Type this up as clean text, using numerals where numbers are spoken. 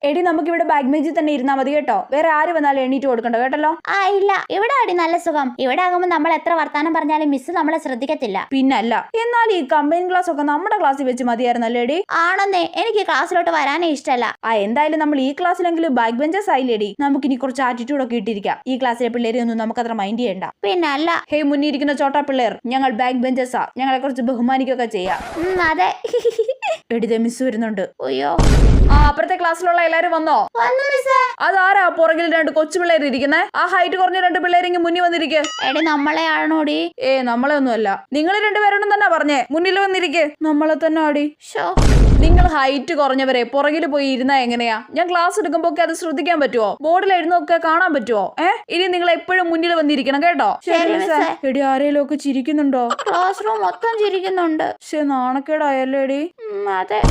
എടി നമുക്ക് ഇവിടെ ബാഗ് ബെഞ്ചിൽ തന്നെ ഇരുന്നാ മതി കേട്ടോ. വേറെ ആര് വന്നാലും എണീറ്റ് കൊടുക്കണ്ട കേട്ടല്ലോ. ഇല്ല, ഇവിടെ അടി നല്ല സുഖം. ഇവിടെ ആകുമ്പോൾ നമ്മൾ എത്ര വർത്താനം പറഞ്ഞാലും മിസ് നമ്മളെ ശ്രദ്ധിക്കത്തില്ല. പിന്നല്ല. എന്നാൽ ഈ കമ്പൈൻ ക്ലാസ് ഒക്കെ നമ്മുടെ ക്ലാസ്സിൽ വെച്ച് മതിയായിരുന്നല്ലേ എടി? ആണെന്നേ, എനിക്ക് ക്ലാസ്സിലോട്ട് വരാനേ ഇഷ്ടമല്ല. എന്തായാലും നമ്മൾ ഈ ക്ലാസ്സിലെങ്കിലും ബാക്ക് ബെഞ്ചസ് ആയില്ലേടി. നമുക്ക് ഇനി കുറച്ച് ആറ്റിറ്റ്യൂഡ് ഒക്കെ ഇട്ടിരിക്കാം. ഈ ക്ലാസ്സിലെ പിള്ളേരെ ഒന്നും നമുക്ക് അത്ര മൈൻഡ് ചെയ്യണ്ട. പിന്നല്ല. ഹേ, മുന്നിരിക്കുന്ന ചോട്ടാ പിള്ളേർ, ഞങ്ങൾ ബാക്ക് ബെഞ്ചസാ. ഞങ്ങളെ കുറച്ച് ബഹുമാനിക്കൊക്കെ ചെയ്യാം. അതെ. എടിതെ മിസ് വരുന്നുണ്ട്. അയ്യോ, അപ്പുറത്തെ ക്ലാസ്സിലുള്ള എല്ലാരും വന്നോ? അതാരാ പുറകിൽ 2 കൊച്ചു പിള്ളേർ ഇരിക്കുന്നേ? ആ ഹൈറ്റ് കുറഞ്ഞ 2 പിള്ളേരെങ്കിൽ മുന്നിൽ വന്നിരിക്കെ. എടി നമ്മളെ ആണോടി? നമ്മളെ ഒന്നുമല്ല. നിങ്ങൾ 2 പേരോടും തന്നെ പറഞ്ഞേ മുന്നിൽ വന്നിരിക്കെ. നമ്മളെ തന്നെ ആടി. നിങ്ങൾ ഹൈറ്റ് കുറഞ്ഞവരെ പുറകിൽ പോയി ഇരുന്നാ എങ്ങനെയാ? ഞാൻ ക്ലാസ് എടുക്കുമ്പോ ഒക്കെ അത് ശ്രദ്ധിക്കാൻ പറ്റുമോ? ബോർഡിൽ എഴുന്നൊക്കെ കാണാൻ പറ്റുമോ? ഇനി നിങ്ങൾ എപ്പോഴും മുന്നിൽ വന്നിരിക്കണം കേട്ടോ. എടി, ആരേലും ഒക്കെ ചിരിക്കുന്നുണ്ടോ? ക്ലാസ് റൂം മൊത്തം ചിരിക്കുന്നുണ്ട്. നാണക്കേടായല്ലേ എടി? അതെ.